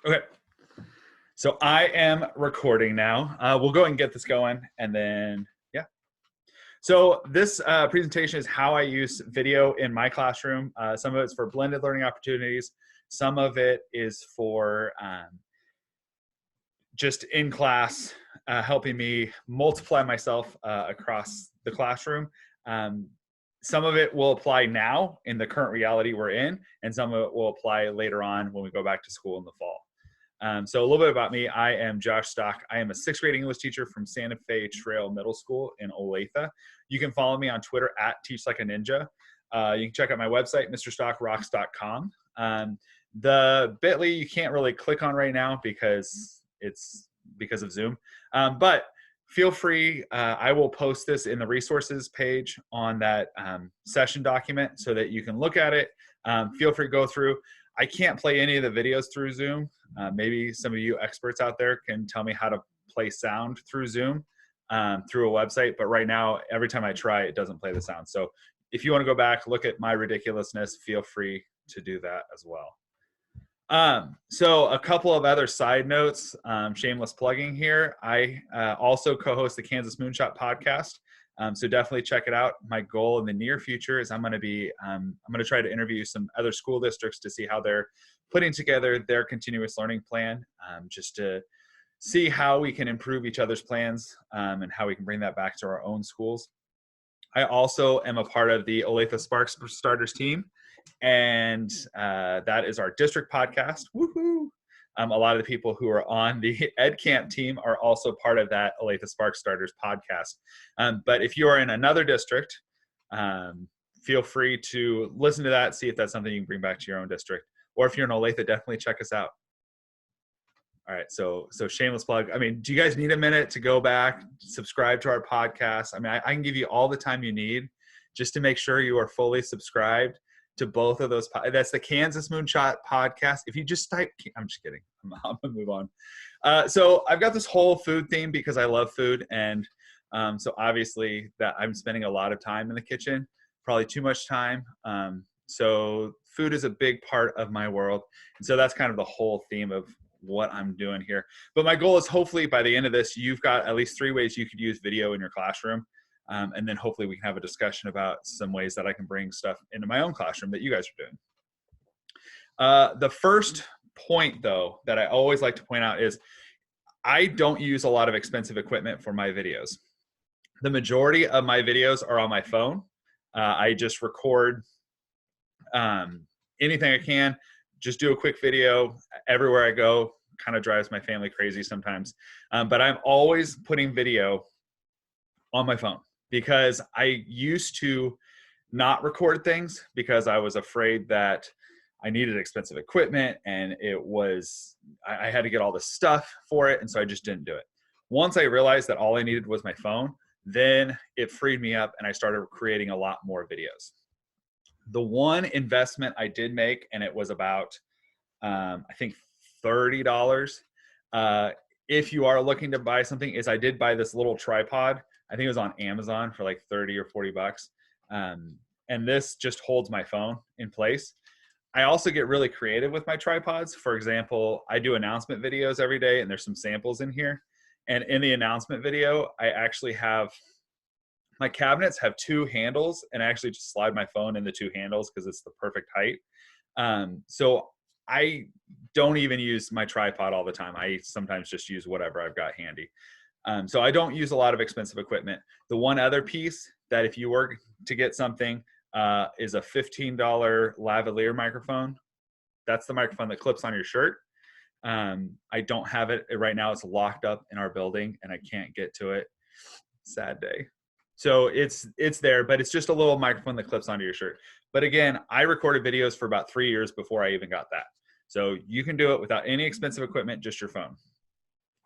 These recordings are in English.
Okay, so I am recording now. We'll go ahead and get this going, and then, yeah. So this presentation is how I use video in my classroom. Some of it's for blended learning opportunities. Some of it is for just in class, helping me multiply myself across the classroom. Some of it will apply now in the current reality we're in, and some of it will apply later on when we go back to school in the fall. So a little bit about me. I am Josh Stock. I am a 6th grade English teacher from Santa Fe Trail Middle School in Olathe. You can follow me on Twitter at TeachLikeANinja. You can check out my website, mrstockrocks.com. The bit.ly you can't really click on right now because it's because of Zoom. But feel free. I will post this in the resources page on that session document so that you can look at it. Feel free to go through. I can't play any of the videos through Zoom. Maybe some of you experts out there can tell me how to play sound through Zoom through a website. But right now, every time I try, it doesn't play the sound. So if you want to go back, look at my ridiculousness, feel free to do that as well. So a couple of other side notes, shameless plugging here. I also co-host the Kansas Moonshot podcast. So definitely check it out. My goal in the near future is I'm going to try to interview some other school districts to see how they're putting together their continuous learning plan, just to see how we can improve each other's plans and how we can bring that back to our own schools. I also am a part of the Olathe Sparks Starters team, and that is our district podcast. Woohoo! A lot of the people who are on the EdCamp team are also part of that Olathe Sparks Starters podcast. But if you are in another district, feel free to listen to that, see if that's something you can bring back to your own district. Or if you're in Olathe, definitely check us out. All right, so shameless plug. I mean, do you guys need a minute to go back, subscribe to our podcast? I mean, I can give you all the time you need just to make sure you are fully subscribed to both of those. That's the Kansas Moonshot podcast. If you just type, I'm just kidding. I'm gonna move on. So I've got this whole food theme because I love food, and so obviously that I'm spending a lot of time in the kitchen, probably too much time. So food is a big part of my world, and so that's kind of the whole theme of what I'm doing here. But my goal is hopefully by the end of this, you've got at least 3 ways you could use video in your classroom. And then hopefully we can have a discussion about some ways that I can bring stuff into my own classroom that you guys are doing. The first point, though, that I always like to point out is I don't use a lot of expensive equipment for my videos. The majority of my videos are on my phone. I just record anything I can, just do a quick video everywhere I go. Kind of drives my family crazy sometimes. But I'm always putting video on my phone, because I used to not record things because I was afraid that I needed expensive equipment and I had to get all the stuff for it. And so I just didn't do it. Once I realized that all I needed was my phone, then it freed me up and I started creating a lot more videos. The one investment I did make, and it was about, I think $30. If you are looking to buy something, is I did buy this little tripod. I think it was on Amazon for like 30 or 40 bucks. And this just holds my phone in place. I also get really creative with my tripods. For example, I do announcement videos every day, and there's some samples in here. And in the announcement video, I actually have, my cabinets have 2 handles, and I actually just slide my phone in the 2 handles because it's the perfect height. So I don't even use my tripod all the time. I sometimes just use whatever I've got handy. So I don't use a lot of expensive equipment. The one other piece that if you were to get something is a $15 lavalier microphone. That's the microphone that clips on your shirt. I don't have it right now. It's locked up in our building and I can't get to it. Sad day. So it's there, but it's just a little microphone that clips onto your shirt. But again, I recorded videos for about 3 years before I even got that. So you can do it without any expensive equipment, just your phone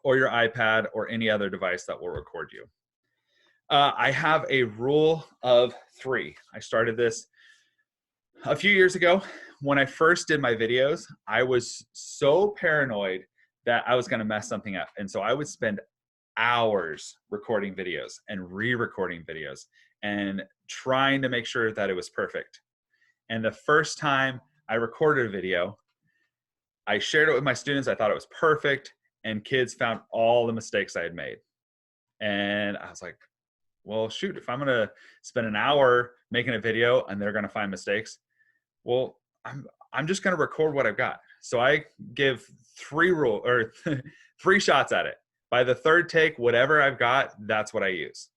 or your iPad or any other device that will record you. I have a rule of 3. I started this a few years ago. When I first did my videos, I was so paranoid that I was going to mess something up. And so I would spend hours recording videos and re-recording videos and trying to make sure that it was perfect. And the first time I recorded a video, I shared it with my students. I thought it was perfect, and kids found all the mistakes I had made. And I was like, well, shoot, if I'm going to spend an hour making a video and they're going to find mistakes, well, I'm just going to record what I've got. So I give 3 shots at it. By the third take, whatever I've got, that's what I use.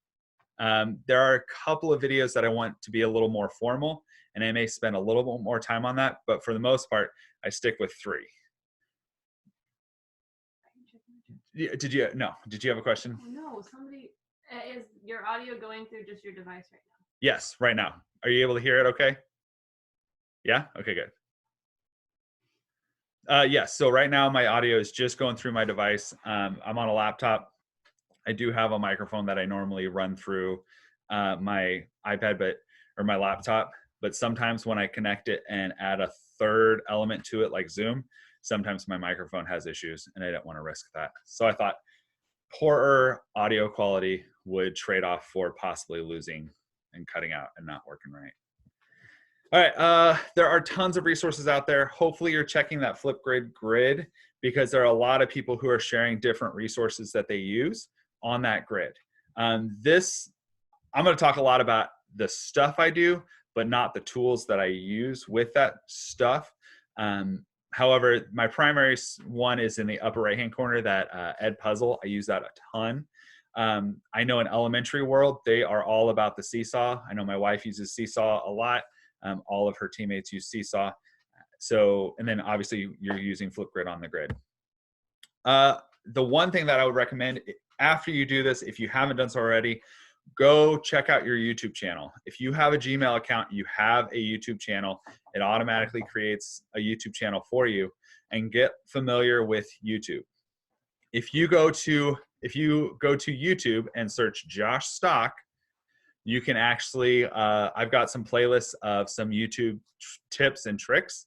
There are a couple of videos that I want to be a little more formal, and I may spend a little bit more time on that. But for the most part, I stick with 3. Did you have a question? Oh, no, somebody, is your audio going through just your device right now? Yes, right now. Are you able to hear it okay? Yeah? Okay, good. Yes, so right now my audio is just going through my device. I'm on a laptop. I do have a microphone that I normally run through my iPad or my laptop, but sometimes when I connect it and add a third element to it like Zoom, sometimes my microphone has issues and I don't want to risk that. So I thought poorer audio quality would trade off for possibly losing and cutting out and not working right. All right, there are tons of resources out there. Hopefully you're checking that Flipgrid grid, because there are a lot of people who are sharing different resources that they use on that grid. I'm going to talk a lot about the stuff I do, but not the tools that I use with that stuff. However, my primary one is in the upper right-hand corner, that EdPuzzle. I use that a ton. I know in elementary world, they are all about the seesaw. I know my wife uses seesaw a lot. All of her teammates use seesaw. So, and then obviously you're using Flipgrid on the grid. The one thing that I would recommend after you do this, if you haven't done so already, go check out your YouTube channel. If you have a Gmail account, you have a YouTube channel, it automatically creates a YouTube channel for you, and get familiar with YouTube. If you go to YouTube and search Josh Stock, you can actually, I've got some playlists of some YouTube tips and tricks.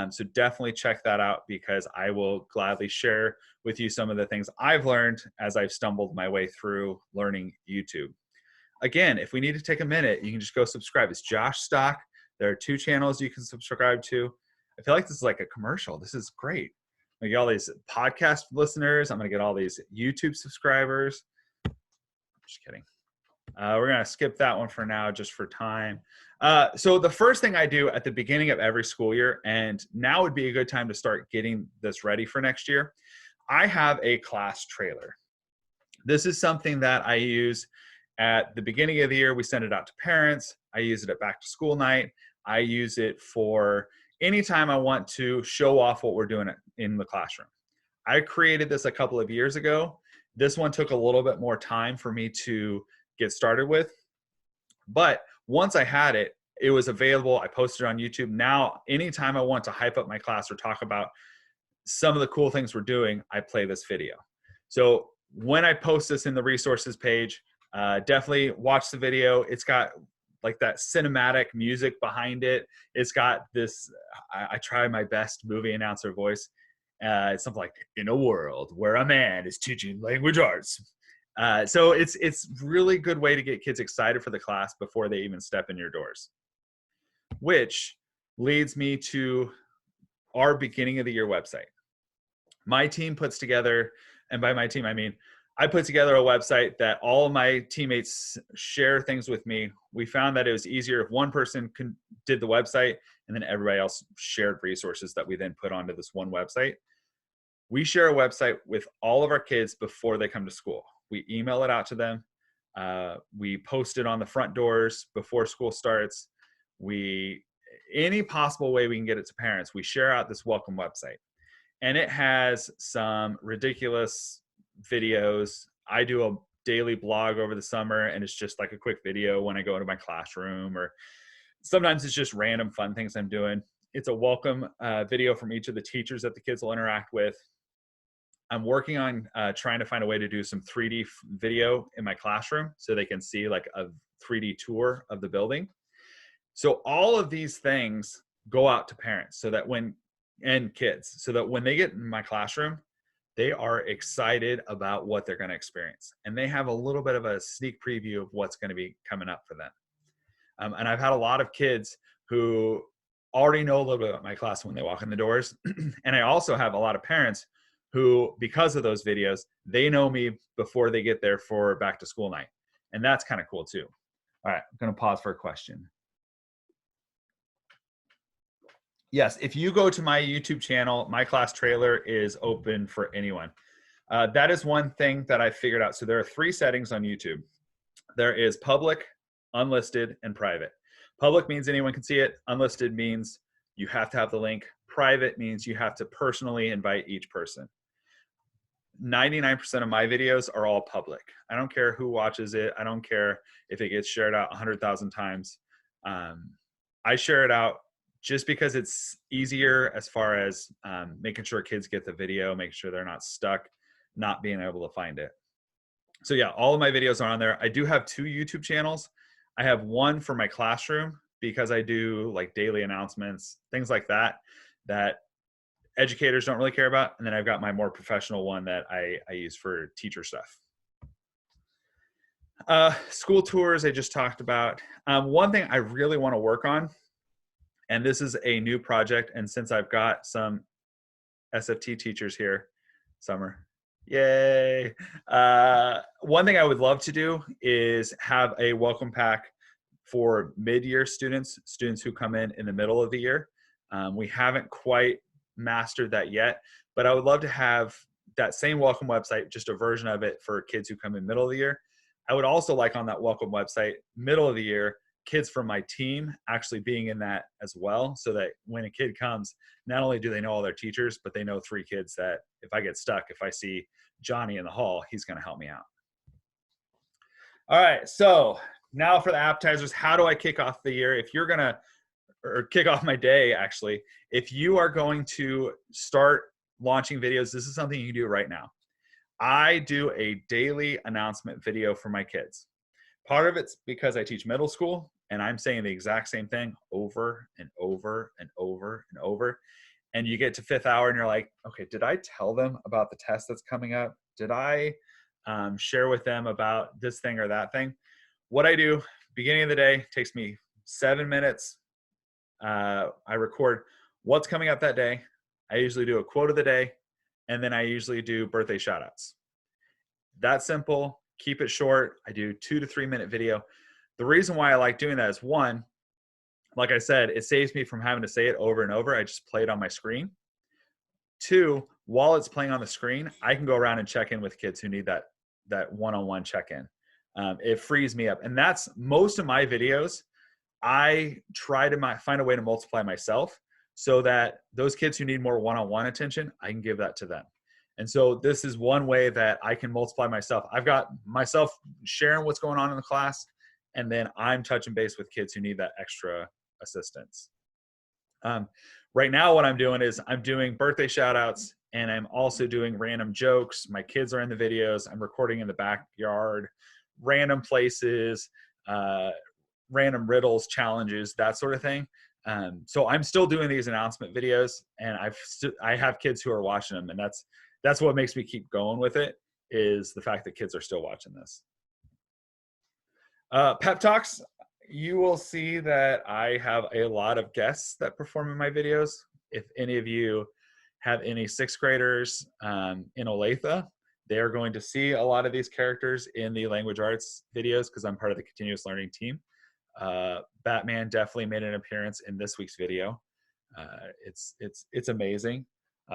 So definitely check that out, because I will gladly share with you some of the things I've learned as I've stumbled my way through learning YouTube. Again, if we need to take a minute, you can just go subscribe. It's Josh Stock. There are 2 channels you can subscribe to. I feel like this is like a commercial. This is great. I get all these podcast listeners. I'm going to get all these YouTube subscribers. I'm just kidding. We're going to skip that one for now, just for time. So the first thing I do at the beginning of every school year, and now would be a good time to start getting this ready for next year, I have a class trailer. This is something that I use at the beginning of the year. We send it out to parents. I use it at back to school night. I use it for anytime I want to show off what we're doing in the classroom. I created this a couple of years ago. This one took a little bit more time for me to get started with, but once I had it, it was available. I posted it on YouTube. Now, anytime I want to hype up my class or talk about some of the cool things we're doing, I play this video. So when I post this in the resources page, definitely watch the video. It's got like that cinematic music behind it. It's got this, I try my best movie announcer voice. It's something like, in a world where a man is teaching language arts. So it's really good way to get kids excited for the class before they even step in your doors. Which leads me to our beginning of the year website. My team puts together, and by my team, I mean, I put together a website that all of my teammates share things with me. We found that it was easier if one person did the website, and then everybody else shared resources that we then put onto this one website. We share a website with all of our kids before they come to school. We email it out to them. We post it on the front doors before school starts. Any possible way we can get it to parents, we share out this welcome website. And it has some ridiculous videos. I do a daily blog over the summer, and it's just like a quick video when I go into my classroom, or sometimes it's just random fun things I'm doing. It's a welcome video from each of the teachers that the kids will interact with. I'm working on trying to find a way to do some 3D video in my classroom so they can see like a 3D tour of the building. So all of these things go out to parents and kids, so that when they get in my classroom, they are excited about what they're going to experience. And they have a little bit of a sneak preview of what's going to be coming up for them. And I've had a lot of kids who already know a little bit about my class when they walk in the doors. And I also have a lot of parents who, because of those videos, they know me before they get there for back to school night. And that's kind of cool too. All right, I'm gonna pause for a question. Yes, if you go to my YouTube channel, my class trailer is open for anyone. That is one thing that I figured out. So there are 3 settings on YouTube. There is public, unlisted, and private. Public means anyone can see it. Unlisted means you have to have the link. Private means you have to personally invite each person. 99% of my videos are all public. I don't care who watches it. I don't care if it gets shared out 100,000 times. I share it out just because it's easier as far as making sure kids get the video, making sure they're not stuck, not being able to find it. So yeah, all of my videos are on there. I do have 2 YouTube channels. I have one for my classroom because I do like daily announcements, things like that, that educators don't really care about. And then I've got my more professional one that I use for teacher stuff. School tours, I just talked about. One thing I really want to work on, and this is a new project, and since I've got some SFT teachers here, Summer, yay. One thing I would love to do is have a welcome pack for mid-year students who come in the middle of the year. We haven't quite mastered that yet, but I would love to have that same welcome website, just a version of it for kids who come in middle of the year. I would also like on that welcome website, middle of the year, kids from my team actually being in that as well, so that when a kid comes, not only do they know all their teachers, but they know 3 kids that if I get stuck, if I see Johnny in the hall, he's going to help me out. All right, so now for the appetizers, how do I kick off the year? If you're going to, or kick off my day actually, if you are going to start launching videos, this is something you can do right now. I do a daily announcement video for my kids. Part of it's because I teach middle school and I'm saying the exact same thing over and over and over and over. And you get to 5th hour and you're like, okay, did I tell them about the test that's coming up? Did I share with them about this thing or that thing? What I do, beginning of the day, takes me 7 minutes. I record what's coming up that day. I usually do a quote of the day, and then I usually do birthday shout outs. That's simple. Keep it short. I do 2 to 3 minute video. The reason why I like doing that is, one, like I said, it saves me from having to say it over and over. I just play it on my screen. 2, while it's playing on the screen, I can go around and check in with kids who need that one-on-one check-in. It frees me up. And that's most of my videos. I try to find a way to multiply myself so that those kids who need more one-on-one attention, I can give that to them. And so this is one way that I can multiply myself. I've got myself sharing what's going on in the class, and then I'm touching base with kids who need that extra assistance. Right now what I'm doing is I'm doing birthday shout outs, and I'm also doing random jokes. My kids are in the videos. I'm recording in the backyard, random places, random riddles, challenges, that sort of thing. So I'm still doing these announcement videos, and I have kids who are watching them, and that's what makes me keep going with it, is the fact that kids are still watching this. Pep talks, you will see that I have a lot of guests that perform in my videos. If any of you have any 6th graders in Olathe, they are going to see a lot of these characters in the language arts videos because I'm part of the continuous learning team. Batman definitely made an appearance in this week's video. It's amazing.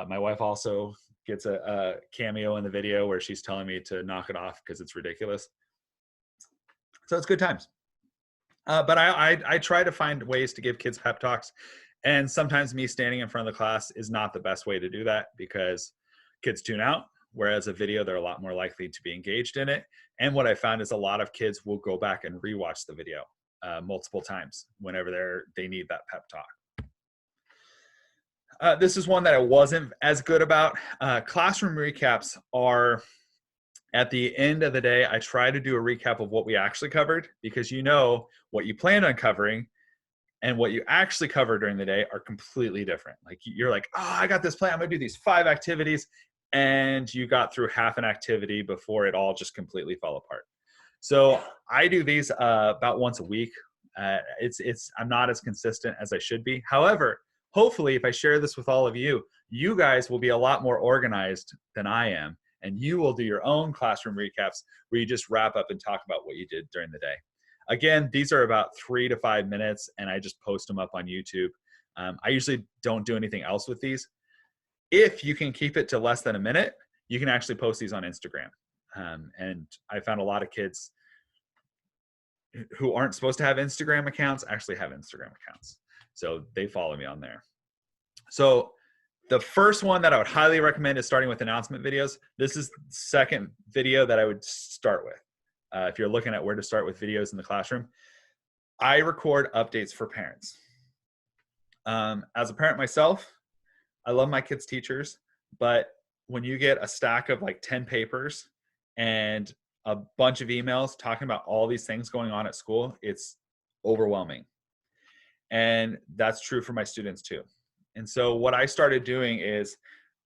My wife also gets a cameo in the video where she's telling me to knock it off because it's ridiculous. So it's good times. But I try to find ways to give kids pep talks, and sometimes me standing in front of the class is not the best way to do that because kids tune out, whereas a video, they're a lot more likely to be engaged in it. And what I found is a lot of kids will go back and rewatch the video multiple times whenever they need that pep talk. This is one that I wasn't as good about. Classroom recaps are, at the end of the day, I try to do a recap of what we actually covered, because you know what you planned on covering and what you actually cover during the day are completely different. Like you're like, oh, I got this plan. I'm gonna do these 5 activities. And you got through half an activity before it all just completely fell apart. So I do these about once a week. I'm not as consistent as I should be. However, hopefully if I share this with all of you, you guys will be a lot more organized than I am, and you will do your own classroom recaps where you just wrap up and talk about what you did during the day. Again, these are about 3 to 5 minutes, and I just post them up on YouTube. I usually don't do anything else with these. If you can keep it to less than a minute, you can actually post these on Instagram. And I found a lot of kids who aren't supposed to have Instagram accounts actually have Instagram accounts. So they follow me on there. So the first one that I would highly recommend is starting with announcement videos. This is the second video that I would start with. If you're looking at where to start with videos in the classroom, I record updates for parents. As a parent myself, I love my kids' teachers, but when you get a stack of like 10 papers and a bunch of emails talking about all these things going on at school, it's overwhelming. And that's true for my students too. And so what I started doing is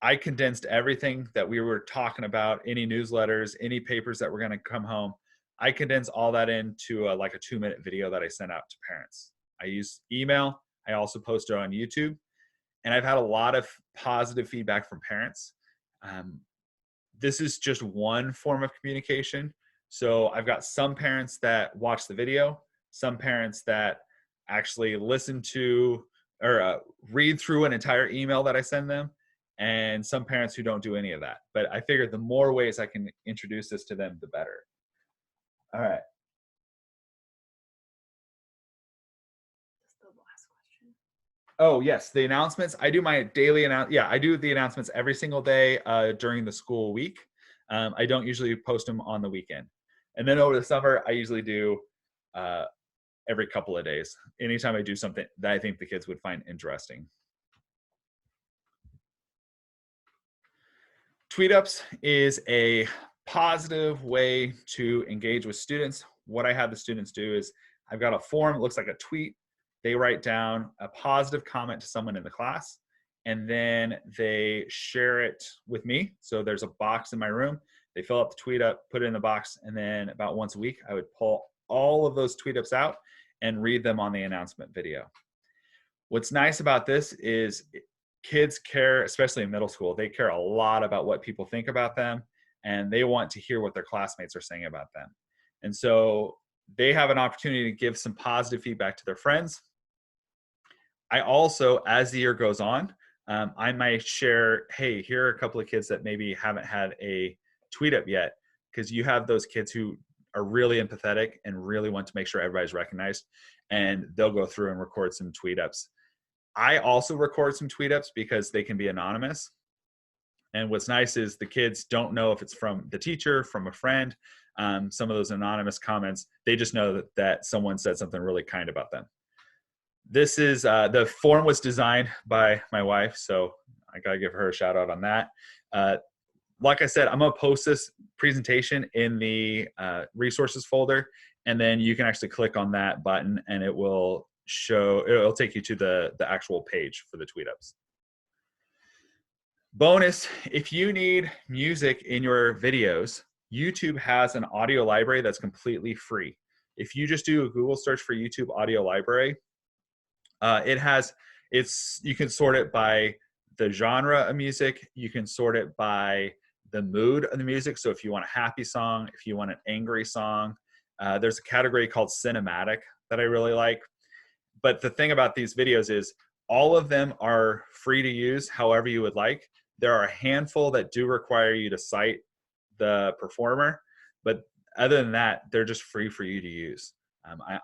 I condensed everything that we were talking about, any newsletters, any papers that were going to come home. I condensed all that into like a 2-minute video that I sent out to parents. I use email. I also post it on YouTube. And I've had a lot of positive feedback from parents. This is just one form of communication. So I've got some parents that watch the video, some parents that actually listen to or read through an entire email that I send them, and some parents who don't do any of that. But I figured the more ways I can introduce this to them, the better. All right. That's the last question. Oh, yes, the announcements. I do my daily I do the announcements every single day during the school week. I don't usually post them on the weekend. And then over the summer, I usually do every couple of days. Anytime I do something that I think the kids would find interesting. Tweetups is a positive way to engage with students. What I have the students do is I've got a form, it looks like a tweet. They write down a positive comment to someone in the class, and then they share it with me. So there's a box in my room. They fill up the tweet up, put it in the box, and then about once a week, I would pull all of those tweet ups out and read them on the announcement video. What's nice about this is kids care, especially in middle school, they care a lot about what people think about them, and they want to hear what their classmates are saying about them. And so they have an opportunity to give some positive feedback to their friends. I also, as the year goes on, I might share, hey, here are a couple of kids that maybe haven't had a tweet up yet, because you have those kids who are really empathetic and really want to make sure everybody's recognized, and they'll go through and record some tweet ups. I also record some tweet ups because they can be anonymous. And what's nice is the kids don't know if it's from the teacher, from a friend. Some of those anonymous comments, they just know that someone said something really kind about them. This is, the form was designed by my wife, so I gotta give her a shout out on that. Like I said, I'm gonna post this presentation in the resources folder, and then you can actually click on that button and it will it'll take you to the actual page for the tweet ups. Bonus, if you need music in your videos, YouTube has an audio library that's completely free. If you just do a Google search for YouTube audio library, you can sort it by the genre of music. You can sort it by the mood of the music. So if you want a happy song, if you want an angry song, there's a category called cinematic that I really like. But the thing about these videos is all of them are free to use however you would like. There are a handful that do require you to cite the performer, but other than that, they're just free for you to use.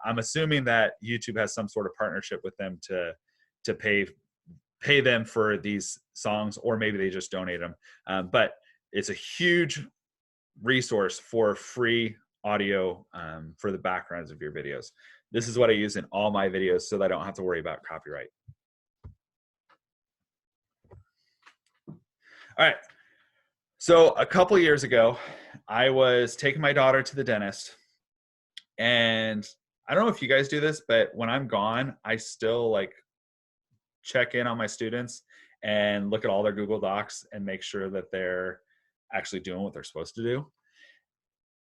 I'm assuming that YouTube has some sort of partnership with them to pay them for these songs, or maybe they just donate them. But it's a huge resource for free audio for the backgrounds of your videos. This is what I use in all my videos so that I don't have to worry about copyright. All right. So a couple years ago, I was taking my daughter to the dentist, and I don't know if you guys do this, but when I'm gone, I still like check in on my students and look at all their Google Docs and make sure that they're actually doing what they're supposed to do.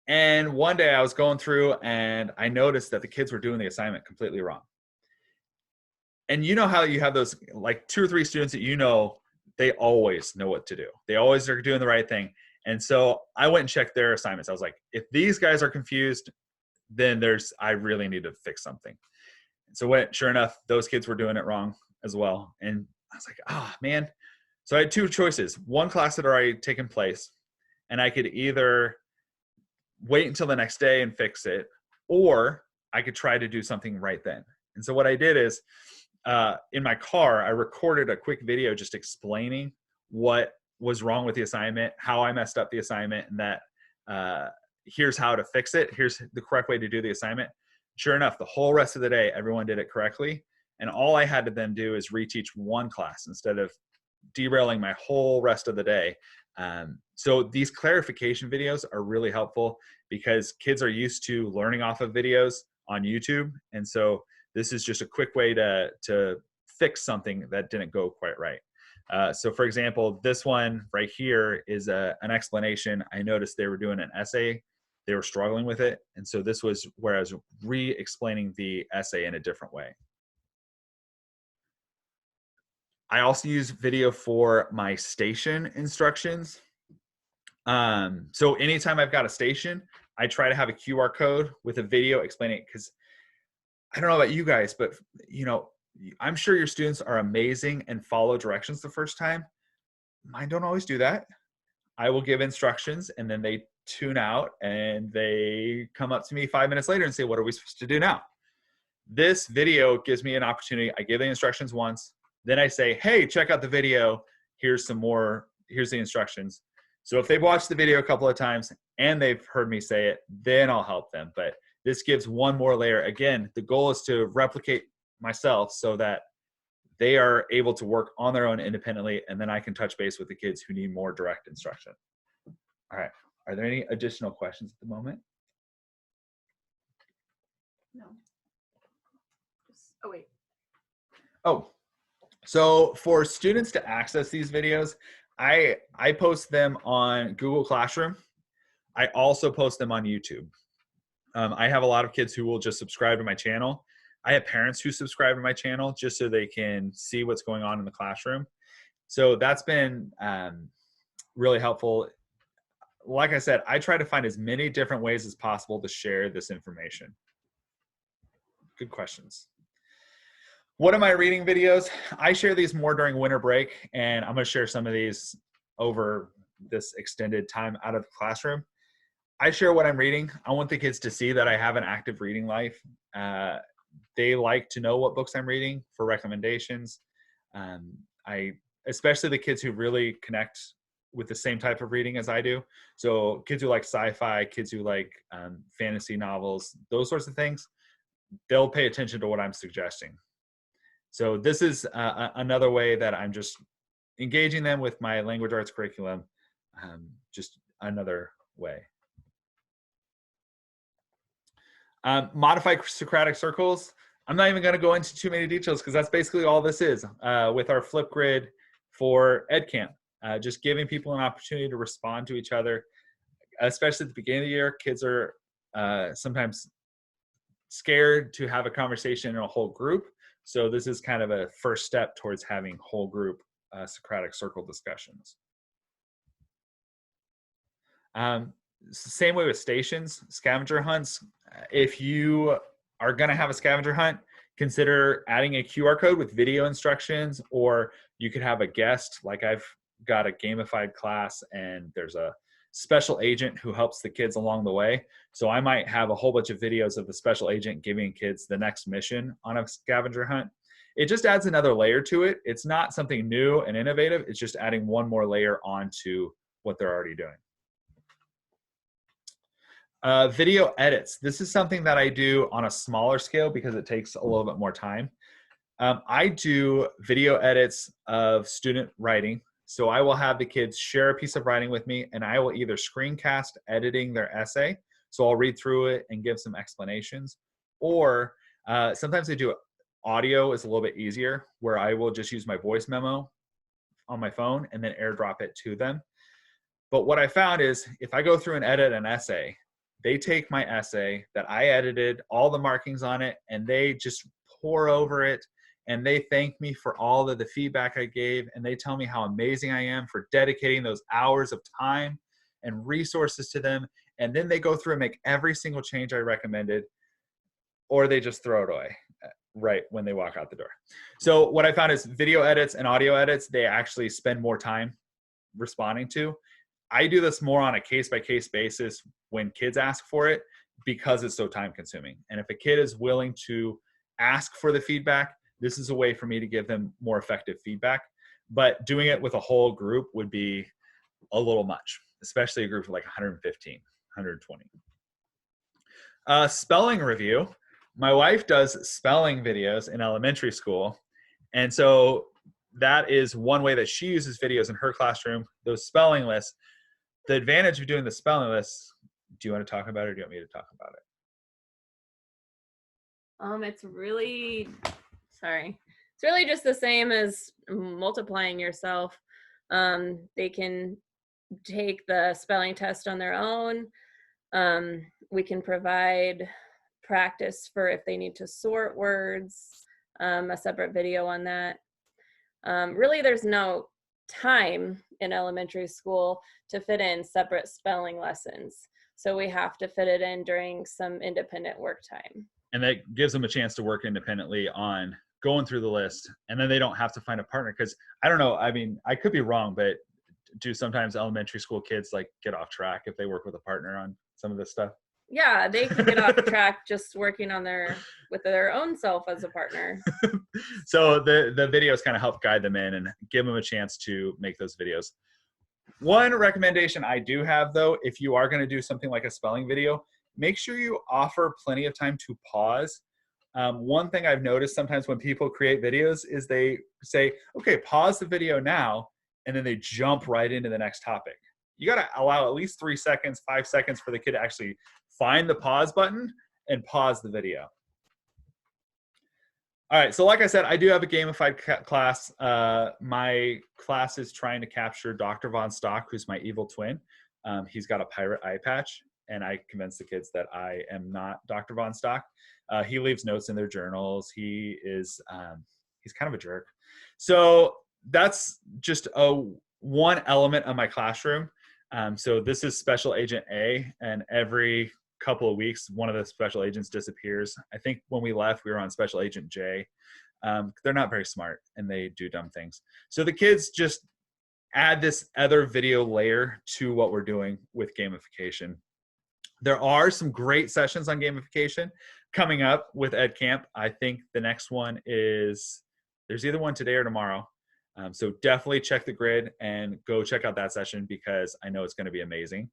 And one day I was going through and I noticed that the kids were doing the assignment completely wrong. And you know how you have those like 2 or 3 students that you know, they always know what to do. They always are doing the right thing. And so I went and checked their assignments. I was like, if these guys are confused, then I really need to fix something. And so sure enough, those kids were doing it wrong as well. And I was like, man. So I had 2 choices. One class had already taken place, and I could either wait until the next day and fix it, or I could try to do something right then. And so what I did is, in my car, I recorded a quick video just explaining what was wrong with the assignment, how I messed up the assignment, and that here's how to fix it. Here's the correct way to do the assignment. Sure enough, the whole rest of the day, everyone did it correctly. And all I had to then do is reteach one class instead of derailing my whole rest of the day. So these clarification videos are really helpful because kids are used to learning off of videos on YouTube. And so this is just a quick way to fix something that didn't go quite right. So for example, this one right here is an explanation. I noticed they were doing an essay. They were struggling with it. And so this was where I was re-explaining the essay in a different way. I also use video for my station instructions. So anytime I've got a station, I try to have a QR code with a video explaining it, because I don't know about you guys, but I'm sure your students are amazing and follow directions the first time. Mine don't always do that. I will give instructions and then they tune out and they come up to me 5 minutes later and say, what are we supposed to do now? This video gives me an opportunity. I give the instructions once, then I say, hey, check out the video. Here's the instructions. So if they've watched the video a couple of times and they've heard me say it, then I'll help them. But this gives one more layer. Again, the goal is to replicate myself so that they are able to work on their own independently, and then I can touch base with the kids who need more direct instruction. All right. Are there any additional questions at the moment? No. Oh, wait. Oh, so for students to access these videos, I post them on Google Classroom. I also post them on YouTube. I have a lot of kids who will just subscribe to my channel. I have parents who subscribe to my channel just so they can see what's going on in the classroom. So that's been really helpful. Like I said, I try to find as many different ways as possible to share this information. Good questions. What am I reading videos? I share these more during winter break, and I'm going to share some of these over this extended time out of the classroom. I share what I'm reading. I want the kids to see that I have an active reading life. They like to know what books I'm reading for recommendations. Especially the kids who really connect with the same type of reading as I do. So kids who like sci-fi, kids who like fantasy novels, those sorts of things, they'll pay attention to what I'm suggesting. So this is another way that I'm just engaging them with my language arts curriculum, just another way. Modify Socratic circles. I'm not even going to go into too many details because that's basically all this is with our flip grid for EdCamp. Just giving people an opportunity to respond to each other, especially at the beginning of the year. Kids are sometimes scared to have a conversation in a whole group. So this is kind of a first step towards having whole group Socratic circle discussions. Same way with stations, scavenger hunts. If you are going to have a scavenger hunt, consider adding a QR code with video instructions, or you could have a guest. Like I've got a gamified class and there's a special agent who helps the kids along the way. So I might have a whole bunch of videos of the special agent giving kids the next mission on a scavenger hunt. It just adds another layer to it. It's not something new and innovative. It's just adding one more layer onto what they're already doing. Video edits. This is something that I do on a smaller scale because it takes a little bit more time. I do video edits of student writing. So I will have the kids share a piece of writing with me, and I will either screencast editing their essay. So I'll read through it and give some explanations. Or sometimes I do audio is a little bit easier, where I will just use my voice memo on my phone and then airdrop it to them. But what I found is if I go through and edit an essay, They take my essay that I edited, all the markings on it, and they just pour over it. And they thank me for all of the feedback I gave. And they tell me how amazing I am for dedicating those hours of time and resources to them. And then they go through and make every single change I recommended, or they just throw it away right when they walk out the door. So what I found is video edits and audio edits, they actually spend more time responding to. I do this more on a case-by-case basis when kids ask for it because it's so time-consuming. And if a kid is willing to ask for the feedback, this is a way for me to give them more effective feedback. But doing it with a whole group would be a little much, especially a group of like 115, 120. Spelling review. My wife does spelling videos in elementary school. And so that is one way that she uses videos in her classroom, those spelling lists. The advantage of doing the spelling lists, do you want to talk about it or do you want me to talk about it? It's really just the same as multiplying yourself. They can take the spelling test on their own. We can provide practice for if they need to sort words, a separate video on that. Really, there's no time in elementary school to fit in separate spelling lessons. So we have to fit it in during some independent work time. And that gives them a chance to work independently on going through the list. And then they don't have to find a partner. Because I don't know, I mean, I could be wrong, but do sometimes elementary school kids like get off track if they work with a partner on some of this stuff? Yeah, they can get off track just working on with their own self as a partner. So the videos kind of help guide them in and give them a chance to make those videos. One recommendation I do have, though, if you are going to do something like a spelling video, make sure you offer plenty of time to pause. One thing I've noticed sometimes when people create videos is they say, okay, pause the video now, and then they jump right into the next topic. You got to allow at least 3 seconds, 5 seconds for the kid to actually find the pause button and pause the video. All right, so like I said, I do have a gamified class. My class is trying to capture Dr. Von Stock, who's my evil twin. He's got a pirate eye patch, and I convinced the kids that I am not Dr. Von Stock. He leaves notes in their journals. He is, he's kind of a jerk. So that's just one element of my classroom. So this is Special Agent A, and every couple of weeks, one of the special agents disappears. I think when we left, we were on Special Agent J. They're not very smart, and they do dumb things. So the kids just add this other video layer to what we're doing with gamification. There are some great sessions on gamification coming up with EdCamp. I think the next one is, there's either one today or tomorrow. So definitely check the grid and go check out that session because I know it's going to be amazing.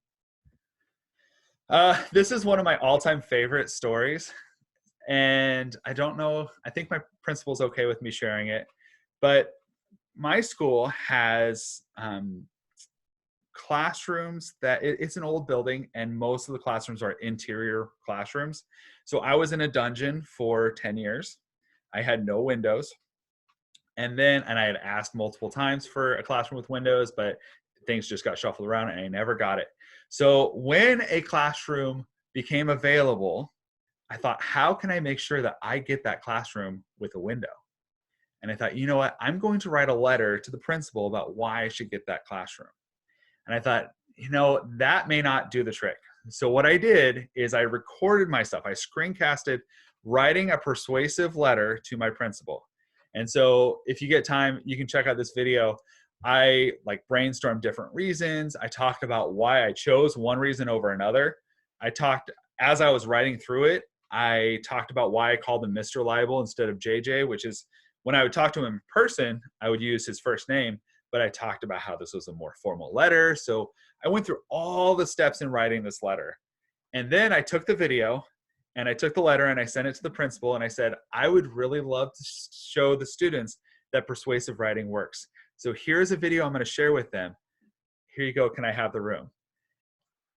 This is one of my all-time favorite stories. And I don't know, I think my principal's okay with me sharing it, but my school has classrooms that it's an old building and most of the classrooms are interior classrooms. So I was in a dungeon for 10 years. I had no windows. And I had asked multiple times for a classroom with windows, but things just got shuffled around and I never got it. So when a classroom became available, I thought, how can I make sure that I get that classroom with a window? And I thought, you know what? I'm going to write a letter to the principal about why I should get that classroom. And I thought, you know, that may not do the trick. So what I did is I recorded myself. I screencasted writing a persuasive letter to my principal. And so if you get time, you can check out this video. I brainstormed different reasons. I talked about why I chose one reason over another. As I was writing through it, I talked about why I called him Mr. Liable instead of JJ, which is when I would talk to him in person, I would use his first name, but I talked about how this was a more formal letter. So I went through all the steps in writing this letter. And then I took the video and I took the letter and I sent it to the principal and I said, I would really love to show the students that persuasive writing works. So here's a video I'm going to share with them. Here you go. Can I have the room?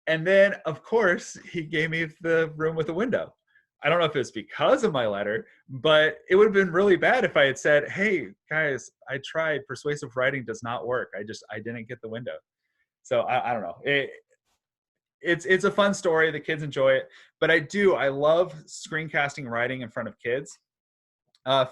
And then, of course, he gave me the room with a window. I don't know if it's because of my letter, but it would have been really bad if I had said, hey, guys, I tried. Persuasive writing does not work. I didn't get the window. So I don't know. it's a fun story. The kids enjoy it, but I love screencasting writing in front of kids.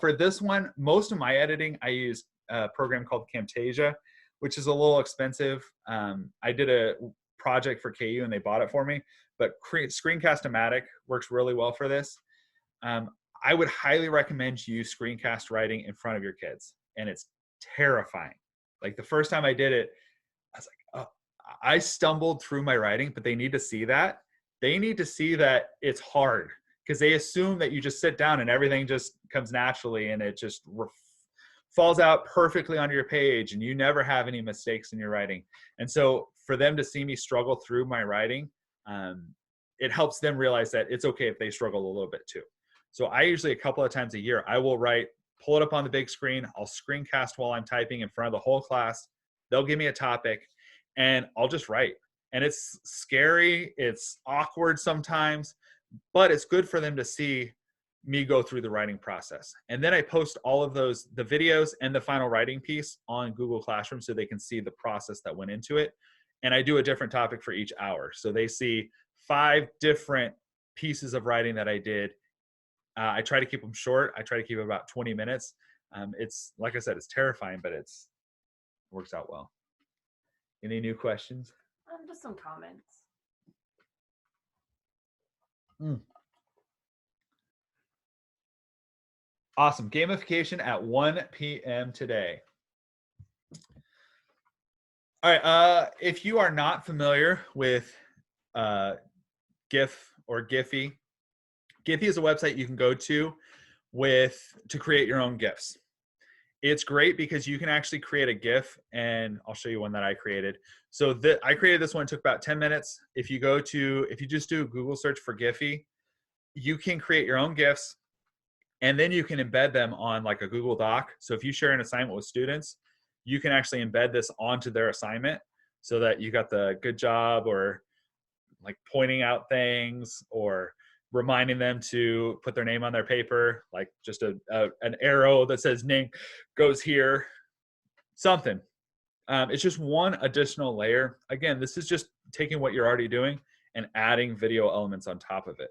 For this one, most of my editing, I use a program called Camtasia, which is a little expensive. I did a project for KU and they bought it for me, but Screencast-O-Matic works really well for this. I would highly recommend you screencast writing in front of your kids, and it's terrifying. Like the first time I did it, I was like, oh, I stumbled through my writing, but they need to see that. They need to see that it's hard, because they assume that you just sit down and everything just comes naturally and it just falls out perfectly onto your page and you never have any mistakes in your writing. And so for them to see me struggle through my writing, it helps them realize that it's okay if they struggle a little bit too. So I usually, a couple of times a year, I will write, pull it up on the big screen. I'll screencast while I'm typing in front of the whole class. They'll give me a topic and I'll just write. And it's scary. It's awkward sometimes, but it's good for them to see me go through the writing process. And then I post all of those, the videos and the final writing piece, on Google Classroom so they can see the process that went into it. And I do a different topic for each hour. So they see 5 different pieces of writing that I did. I try to keep them short. I try to keep it about 20 minutes. It's, like I said, it's terrifying, but it works out well. Any new questions? Just some comments. Awesome. Gamification at 1 p.m. today. All right. If you are not familiar with GIF or Giffy, Giffy is a website you can go to to create your own GIFs. It's great because you can actually create a GIF, and I'll show you one that I created. So I created this one. It took about 10 minutes. If you just do a Google search for Giffy, you can create your own GIFs, and then you can embed them on like a Google Doc. So if you share an assignment with students, you can actually embed this onto their assignment so that you got the good job, or like pointing out things, or reminding them to put their name on their paper, like just an arrow that says name goes here, something. It's just one additional layer. Again, this is just taking what you're already doing and adding video elements on top of it.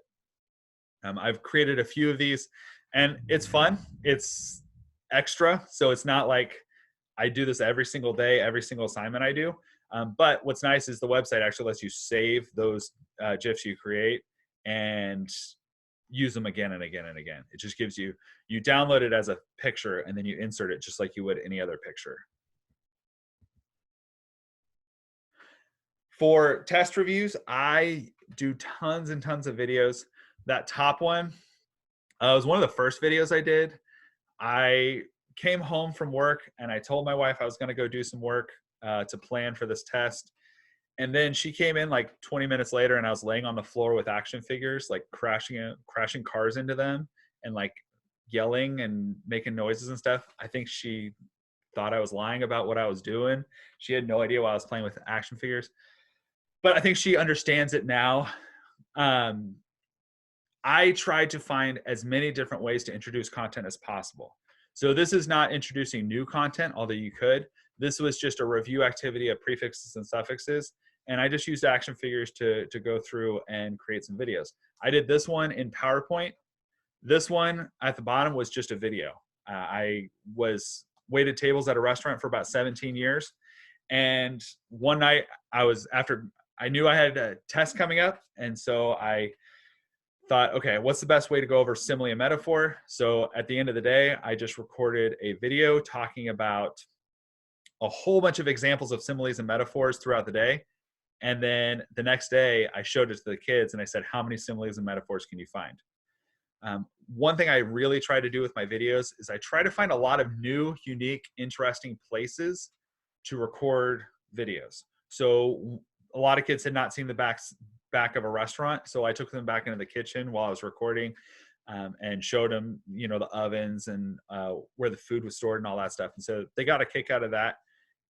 I've created a few of these, and it's fun. It's extra, so it's not like I do this every single day, every single assignment I do. But what's nice is the website actually lets you save those GIFs you create and use them again and again and again. It just gives you download it as a picture, and then you insert it just like you would any other picture. For test reviews, I do tons and tons of videos. That top one was one of the first videos I did. I came home from work and I told my wife I was going to go do some work to plan for this test. And then she came in like 20 minutes later, and I was laying on the floor with action figures, like crashing cars into them and like yelling and making noises and stuff. I think she thought I was lying about what I was doing. She had no idea why I was playing with action figures, but I think she understands it now. I tried to find as many different ways to introduce content as possible. So this is not introducing new content, although you could. This was just a review activity of prefixes and suffixes. And I just used action figures to go through and create some videos. I did this one in PowerPoint. This one at the bottom was just a video. I waited tables at a restaurant for about 17 years. And one night I knew I had a test coming up. And so I thought, okay, what's the best way to go over simile and metaphor? So at the end of the day, I just recorded a video talking about a whole bunch of examples of similes and metaphors throughout the day. And then the next day I showed it to the kids and I said, how many similes and metaphors can you find? One thing I really try to do with my videos is I try to find a lot of new, unique, interesting places to record videos. So a lot of kids had not seen the back of a restaurant. So I took them back into the kitchen while I was recording and showed them, the ovens and where the food was stored and all that stuff. And so they got a kick out of that.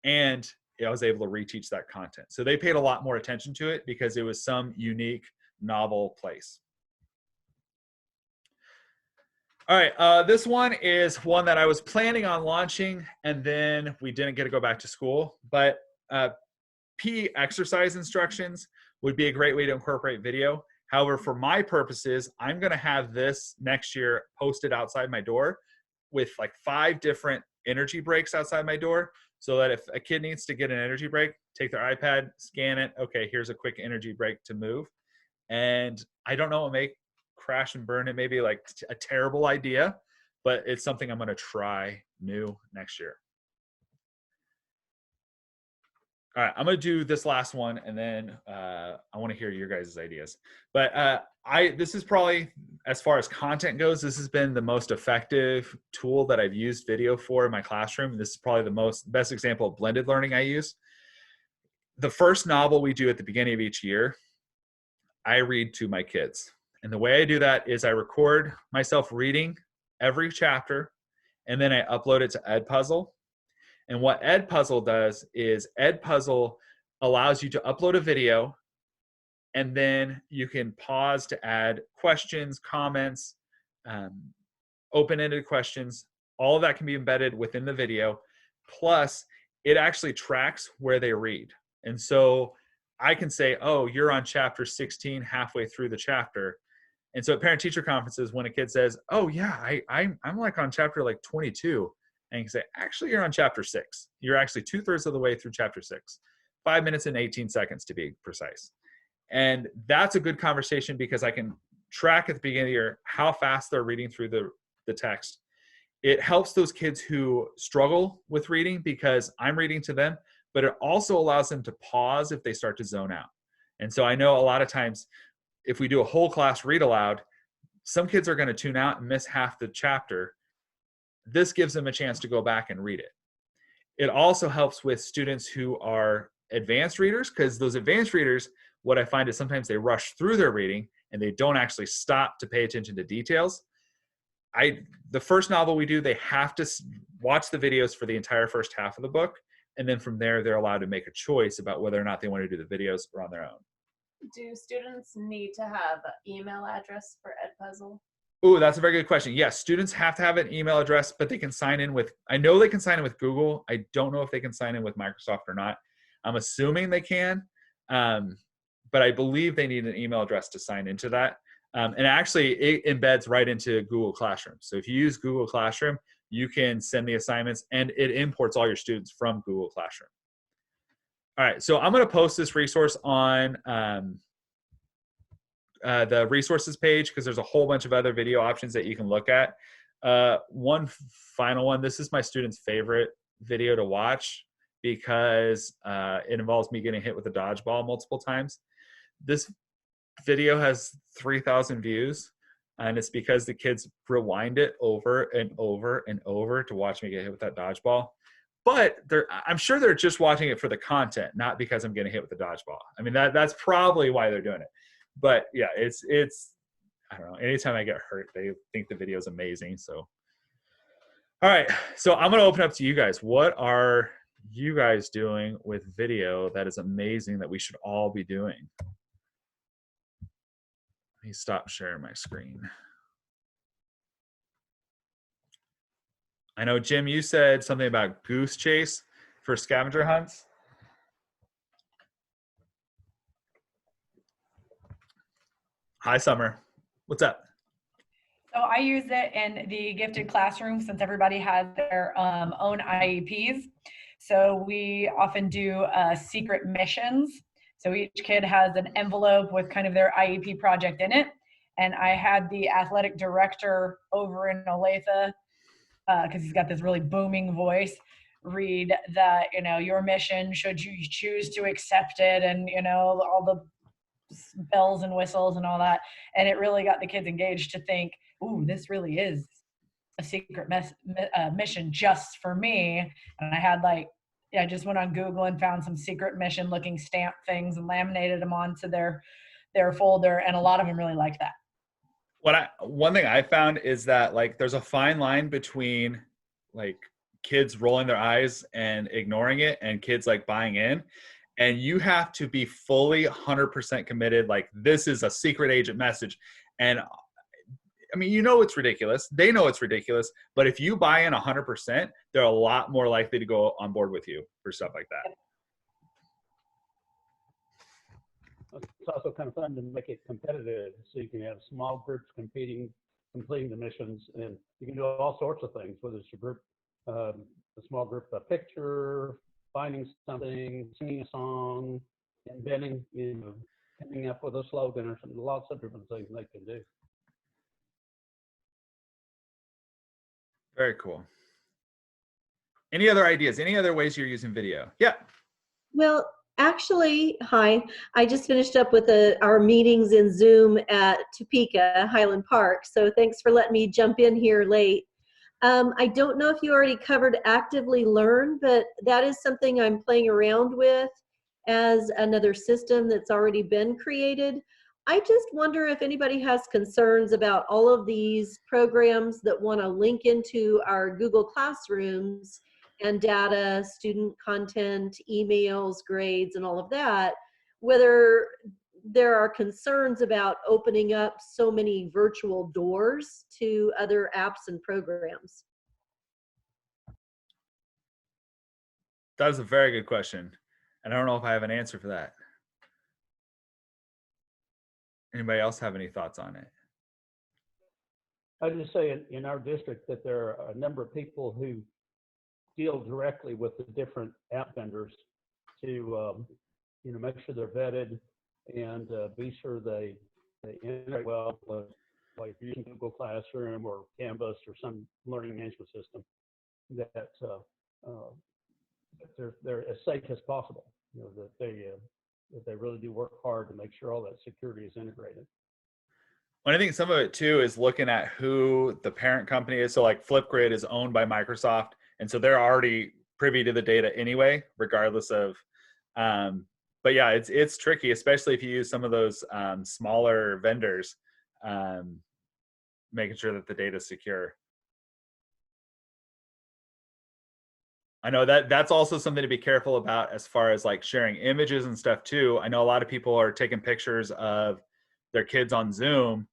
And I was able to reteach that content. So they paid a lot more attention to it because it was some unique, novel place. All right, this one is one that I was planning on launching, and then we didn't get to go back to school. But PE exercise instructions would be a great way to incorporate video. However, for my purposes, I'm going to have this next year posted outside my door with like 5 different energy breaks outside my door, so that if a kid needs to get an energy break, take their iPad, scan it. Okay, here's a quick energy break to move. And I don't know, it may crash and burn. It may be like a terrible idea, but it's something I'm going to try new next year. All right, I'm going to do this last one, and then I want to hear your guys' ideas. But this is probably, as far as content goes, this has been the most effective tool that I've used video for in my classroom. This is probably the best example of blended learning I use. The first novel we do at the beginning of each year, I read to my kids. And the way I do that is I record myself reading every chapter, and then I upload it to EdPuzzle. And what EdPuzzle does is EdPuzzle allows you to upload a video, and then you can pause to add questions, comments, open-ended questions. All of that can be embedded within the video. Plus, it actually tracks where they read. And so I can say, oh, you're on chapter 16 halfway through the chapter. And so at parent-teacher conferences, when a kid says, oh, yeah, I'm like on chapter like 22, and you can say, actually, you're on chapter 6. You're actually 2/3 of the way through chapter 6. 5 minutes and 18 seconds to be precise. And that's a good conversation because I can track at the beginning of the year how fast they're reading through the text. It helps those kids who struggle with reading because I'm reading to them, but it also allows them to pause if they start to zone out. And so I know a lot of times if we do a whole class read aloud, some kids are going to tune out and miss half the chapter. This gives them a chance to go back and read it. It also helps with students who are advanced readers, because those advanced readers, what I find is sometimes they rush through their reading and they don't actually stop to pay attention to details. The first novel we do, they have to watch the videos for the entire first half of the book. And then from there, they're allowed to make a choice about whether or not they want to do the videos or on their own. Do students need to have an email address for EdPuzzle? Oh, that's a very good question. Yes, students have to have an email address, but they can sign in with, I know they can sign in with Google. I don't know if they can sign in with Microsoft or not. I'm assuming they can, but I believe they need an email address to sign into that. And actually, it embeds right into Google Classroom. So if you use Google Classroom, you can send the assignments, and it imports all your students from Google Classroom. All right, so I'm going to post this resource on the resources page because there's a whole bunch of other video options that you can look at. One final one, this is my student's favorite video to watch because it involves me getting hit with a dodgeball multiple times. This video has 3,000 views, and it's because the kids rewind it over and over and over to watch me get hit with that dodgeball. But I'm sure they're just watching it for the content, not because I'm getting hit with the dodgeball. I mean, that's probably why they're doing it. But yeah, it's I don't know. Anytime I get hurt, they think the video is amazing. So, all right. So I'm going to open up to you guys. What are you guys doing with video that is amazing that we should all be doing? Let me stop sharing my screen. I know, Jim, you said something about Goose Chase for Scavenger Hunts. Hi, Summer. What's up? So I use it in the gifted classroom since everybody has their own IEPs. So we often do secret missions. So each kid has an envelope with kind of their IEP project in it. And I had the athletic director over in Olathe, because he's got this really booming voice, read that, your mission, should you choose to accept it, and, all the bells and whistles and all that. And it really got the kids engaged to think, ooh, this really is a secret mission just for me. And I had I just went on Google and found some secret mission looking stamp things and laminated them onto their folder. And a lot of them really liked that. One thing I found is that there's a fine line between kids rolling their eyes and ignoring it and kids buying in. And you have to be fully 100% committed. This is a secret agent message. And I mean, it's ridiculous. They know it's ridiculous. But if you buy in 100%, they're a lot more likely to go on board with you for stuff like that. it's also kind of fun to make it competitive, so you can have small groups completing the missions, and you can do all sorts of things, whether it's a group, a small group, a picture, finding something, singing a song, inventing, coming up with a slogan or something. Lots of different things they can do. Very cool. Any other ideas? Any other ways you're using video? Yeah. Well, actually, hi. I just finished up with our meetings in Zoom at Topeka, Highland Park. So thanks for letting me jump in here late. I don't know if you already covered Actively Learn, but that is something I'm playing around with as another system that's already been created. I just wonder if anybody has concerns about all of these programs that want to link into our Google Classrooms and data, student content, emails, grades, and all of that, whether there are concerns about opening up so many virtual doors to other apps and programs. That is a very good question. And I don't know if I have an answer for that. Anybody else have any thoughts on it? I just say in our district that there are a number of people who deal directly with the different app vendors to make sure they're vetted and be sure they integrate well with, like, using Google Classroom or Canvas or some learning management system, that they're as safe as possible. That they really do work hard to make sure all that security is integrated. And I think some of it too is looking at who the parent company is. So like Flipgrid is owned by Microsoft, and so they're already privy to the data anyway, regardless of. But yeah, it's tricky, especially if you use some of those smaller vendors, making sure that the data is secure. I know that's also something to be careful about as far as like sharing images and stuff too. I know a lot of people are taking pictures of their kids on Zoom,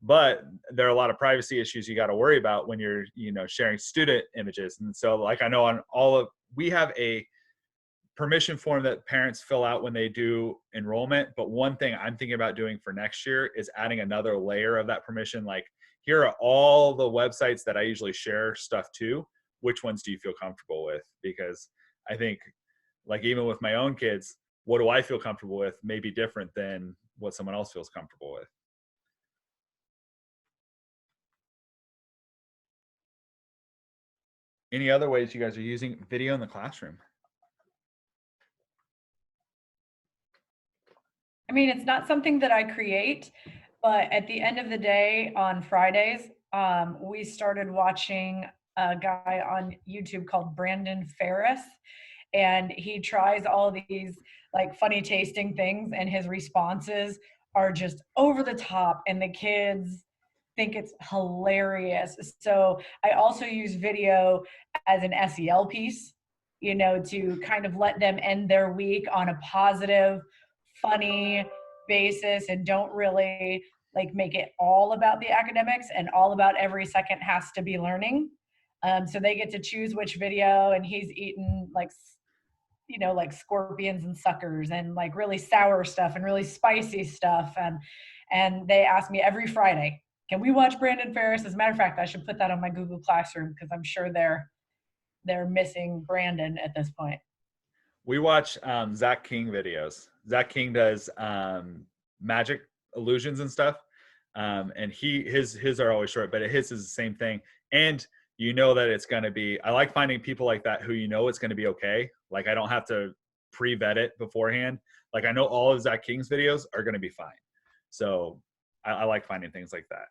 but there are a lot of privacy issues you got to worry about when you're, sharing student images. And so like I know on we have a permission form that parents fill out when they do enrollment. But one thing I'm thinking about doing for next year is adding another layer of that permission. Like, here are all the websites that I usually share stuff to. Which ones do you feel comfortable with? Because I think, like, even with my own kids, what do I feel comfortable with may be different than what someone else feels comfortable with. Any other ways you guys are using video in the classroom? I mean, it's not something that I create, but at the end of the day on Fridays, we started watching a guy on YouTube called Brandon Ferris, and he tries all these like funny tasting things, and his responses are just over the top, and the kids think it's hilarious. So I also use video as an SEL piece, to kind of let them end their week on a positive, funny basis, and don't really like make it all about the academics and all about every second has to be learning. So they get to choose which video, and he's eaten like scorpions and suckers and like really sour stuff and really spicy stuff. And they ask me every Friday, can we watch Brandon Ferris? As a matter of fact, I should put that on my Google Classroom because I'm sure they're missing Brandon at this point. We watch Zach King videos. Zach King does magic illusions and stuff. And his are always short, but his is the same thing. And that it's going to be, I like finding people like that who it's going to be okay. Like, I don't have to pre-vet it beforehand. Like, I know all of Zach King's videos are going to be fine. So I like finding things like that.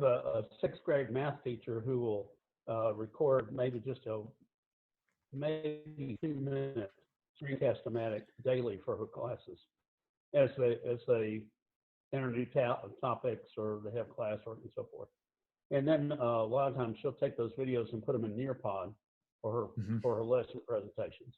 A sixth grade math teacher who will record maybe just maybe 2-minute screencast-o-matic daily for her classes as they enter new topics or they have classwork and so forth. And then a lot of times she'll take those videos and put them in Nearpod for her lesson presentations.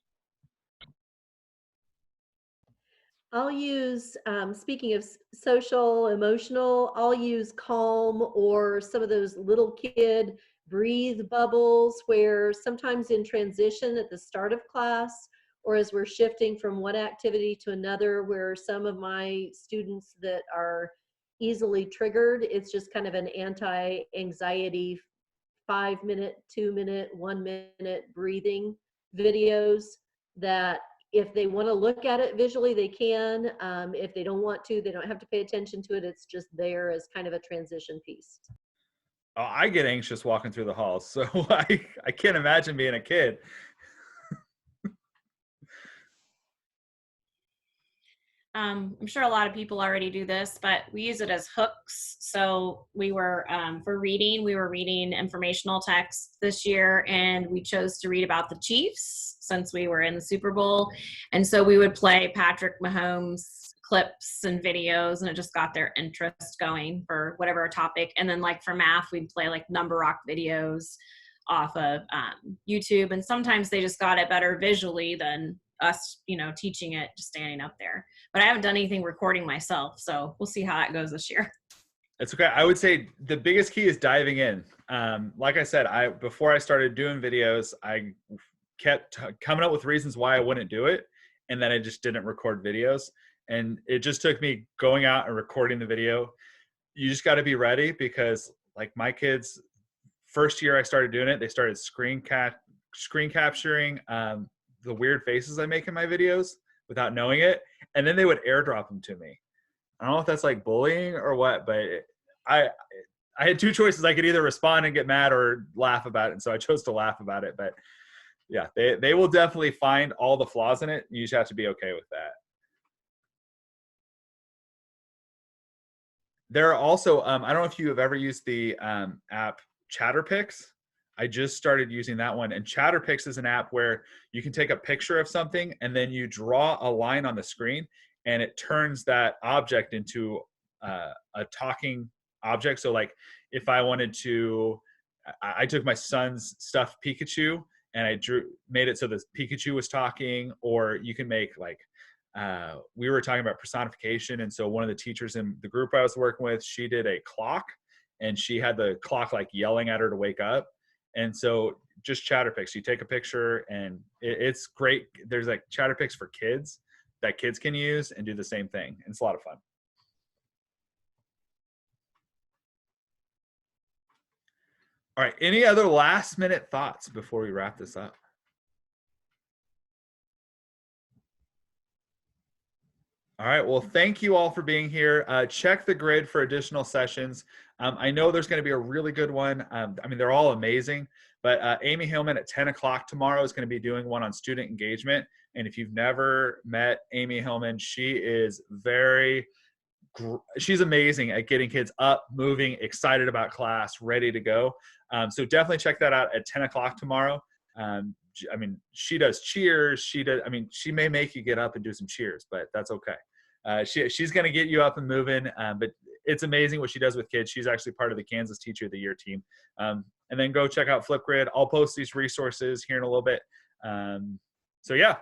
I'll use, speaking of social, emotional, I'll use Calm or some of those little kid breathe bubbles where sometimes in transition at the start of class or as we're shifting from one activity to another, where some of my students that are easily triggered, it's just kind of an anti-anxiety 5-minute, 2-minute, 1-minute breathing videos that if they want to look at it visually, they can. If they don't want to, they don't have to pay attention to it. It's just there as kind of a transition piece. Oh, I get anxious walking through the halls, so I can't imagine being a kid. I'm sure a lot of people already do this, but we use it as hooks. So we were, for reading, we were reading informational text this year, and we chose to read about the Chiefs since we were in the Super Bowl. And so we would play Patrick Mahomes clips and videos, and it just got their interest going for whatever topic. And then like for math, we'd play like number rock videos off of YouTube. And sometimes they just got it better visually than us, you know, teaching it just standing up there. But I haven't done anything recording myself, so we'll see how that goes this year. It's okay. I would say the biggest key is diving in. Like I said, before I started doing videos, I kept coming up with reasons why I wouldn't do it, and then I just didn't record videos. And it just took me going out and recording the video. You just got to be ready, because like my kids, first year I started doing it, they started screen capturing the weird faces I make in my videos without knowing it, and then they would airdrop them to me. I don't know if that's like bullying or what, but I had two choices. I could either respond and get mad or laugh about it, and so I chose to laugh about it. But yeah, they will definitely find all the flaws in it. You just have to be okay with that. There are also, I don't know if you have ever used the app Chatterpix. I just started using that one. And Chatterpix is an app where you can take a picture of something and then you draw a line on the screen, and it turns that object into a talking object. So like if I wanted to, I took my son's stuffed Pikachu and I made it so the Pikachu was talking. Or you can make like, we were talking about personification. And so one of the teachers in the group I was working with, she did a clock, and she had the clock like yelling at her to wake up. And so just Chatterpix, you take a picture, and it's great. There's like Chatterpix for kids that kids can use and do the same thing. And it's a lot of fun. All right. Any other last minute thoughts before we wrap this up? All right. Well, thank you all for being here. Check the grid for additional sessions. I know there's going to be a really good one. I mean, they're all amazing, but Amy Hillman at 10 o'clock tomorrow is going to be doing one on student engagement. And if you've never met Amy Hillman, she is she's amazing at getting kids up, moving, excited about class, ready to go. So definitely check that out at 10 o'clock tomorrow. I mean, she does cheers. She may make you get up and do some cheers, but that's okay. She's going to get you up and moving, but it's amazing what she does with kids. She's actually part of the Kansas Teacher of the Year team. And then go check out Flipgrid. I'll post these resources here in a little bit. So yeah,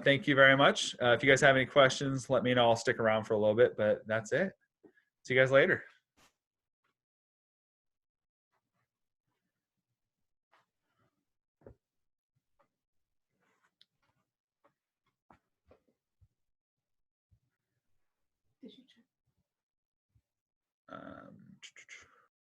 thank you very much. If you guys have any questions, let me know. I'll stick around for a little bit, but that's it. See you guys later.